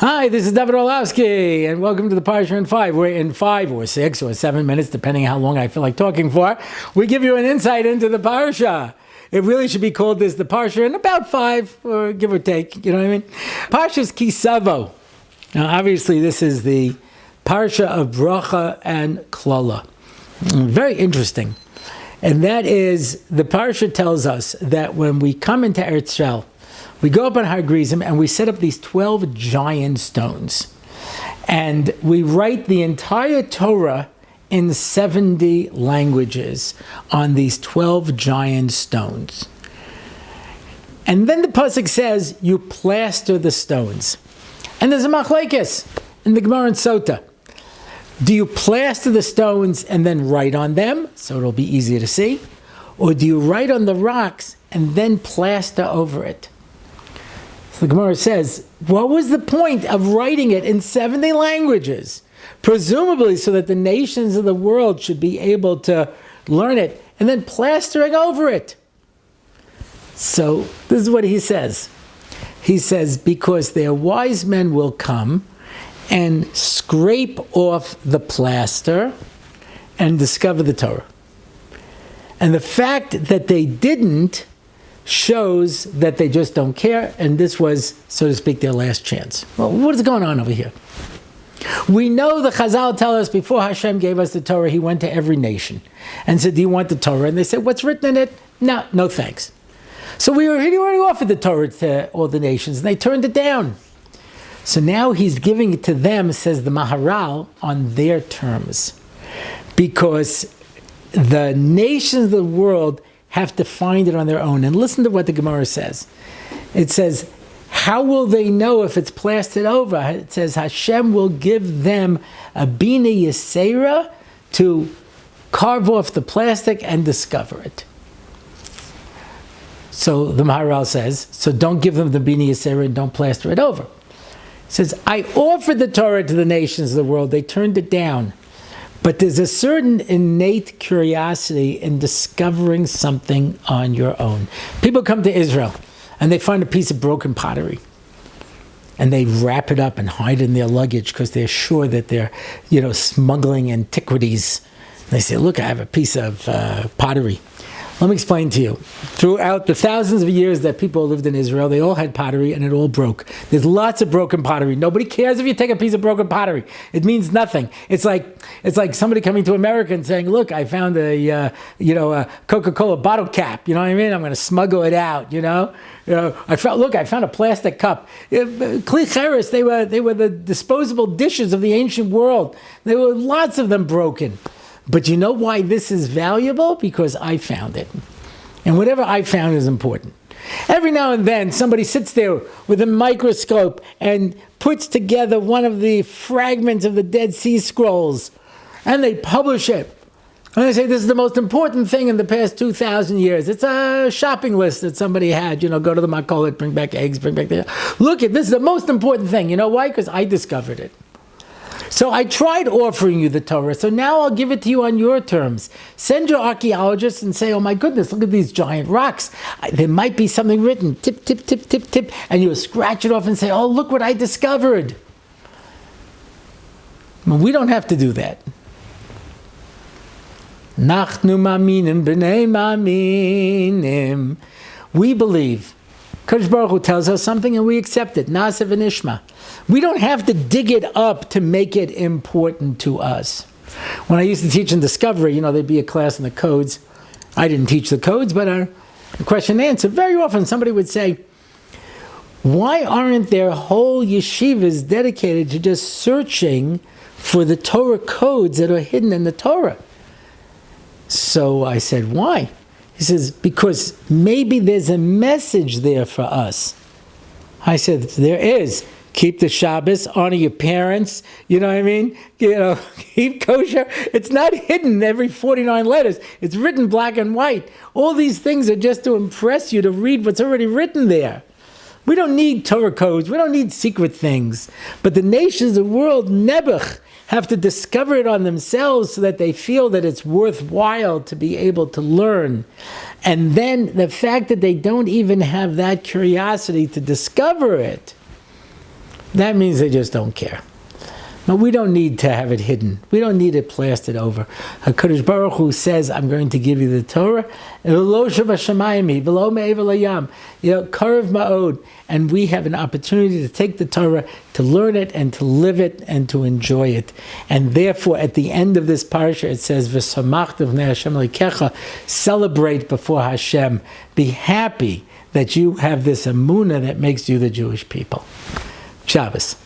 Hi, this is David Orlofsky, and welcome to the Parsha in 5. We're in 5 or 6 or 7 minutes, depending how long I feel like talking for. We give you an insight into the Parsha. It really should be called this, the Parsha, in about 5, or give or take, you know what I mean? Parsha's Savo. Now, obviously, this is the Parsha of Bracha and Klala. Very interesting. And that is, the Parsha tells us that when we come into Eretz Yisrael, we go up on Har Gerizim and we set up these 12 giant stones. And we write the entire Torah in 70 languages on these 12 giant stones. And then the pasuk says, you plaster the stones. And there's a machlekes in the Gemara and Sota. Do you plaster the stones and then write on them, so it'll be easier to see? Or do you write on the rocks and then plaster over it? So the Gemara says, what was the point of writing it in 70 languages? Presumably so that the nations of the world should be able to learn it and then plastering over it. So this is what he says. He says, because their wise men will come and scrape off the plaster and discover the Torah. And the fact that they didn't shows that they just don't care, and this was, so to speak, their last chance. Well, what is going on over here? We know the Chazal tell us before Hashem gave us the Torah, he went to every nation and said, do you want the Torah? And they said, what's written in it? No thanks. So he already offered the Torah to all the nations, and they turned it down. So now he's giving it to them, says the Maharal, on their terms. Because the nations of the world have to find it on their own. And listen to what the Gemara says. It says, how will they know if it's plastered over? It says, Hashem will give them a bnei to carve off the plastic and discover it. So the Maharal says, so don't give them the bnei and don't plaster it over. It says, I offered the Torah to the nations of the world. They turned it down. But there's a certain innate curiosity in discovering something on your own. People come to Israel and they find a piece of broken pottery. And they wrap it up and hide it in their luggage because they're sure that they're, smuggling antiquities. And they say, look, I have a piece of pottery. Let me explain to you. Throughout the thousands of years that people lived in Israel, they all had pottery and it all broke. There's lots of broken pottery. Nobody cares if you take a piece of broken pottery. It means nothing. It's like somebody coming to America and saying, look, I found a Coca-Cola bottle cap. You know what I mean? I'm going to smuggle it out, I found a plastic cup. Kli cheres, they were the disposable dishes of the ancient world. There were lots of them broken. But you know why this is valuable? Because I found it. And whatever I found is important. Every now and then, somebody sits there with a microscope and puts together one of the fragments of the Dead Sea Scrolls, and they publish it. And they say, this is the most important thing in the past 2,000 years. It's a shopping list that somebody had. Go to the Makolet, bring back eggs, bring back the... Look, this is the most important thing. You know why? Because I discovered it. So I tried offering you the Torah, so now I'll give it to you on your terms. Send your archaeologists and say, oh my goodness, look at these giant rocks. There might be something written, tip, tip, tip, tip, tip, and you'll scratch it off and say, oh, look what I discovered. But we don't have to do that. Nachnu ma'aminim bnei ma'aminim. We believe. Kadosh Baruch Hu tells us something and we accept it. Na'aseh v'nishma. We don't have to dig it up to make it important to us. When I used to teach in Discovery, there'd be a class in the codes. I didn't teach the codes, but a question and answer. Very often somebody would say, why aren't there whole yeshivas dedicated to just searching for the Torah codes that are hidden in the Torah? So I said, why? He says, because maybe there's a message there for us. I said, there is. Keep the Shabbos, honor your parents, you know what I mean? Keep kosher. It's not hidden every 49 letters. It's written black and white. All these things are just to impress you to read what's already written there. We don't need Torah codes. We don't need secret things. But the nations of the world, Nebuch, have to discover it on themselves so that they feel that it's worthwhile to be able to learn. And then the fact that they don't even have that curiosity to discover it That means they just don't care. But we don't need to have it hidden. We don't need it plastered over. HaKadosh Baruch Hu says, I'm going to give you the Torah. Karev ma'od. And we have an opportunity to take the Torah, to learn it, and to live it, and to enjoy it. And therefore, at the end of this parsha, it says, V'samachta v'nei Hashem lekecha, celebrate before Hashem. Be happy that you have this emunah that makes you the Jewish people. Shabbos.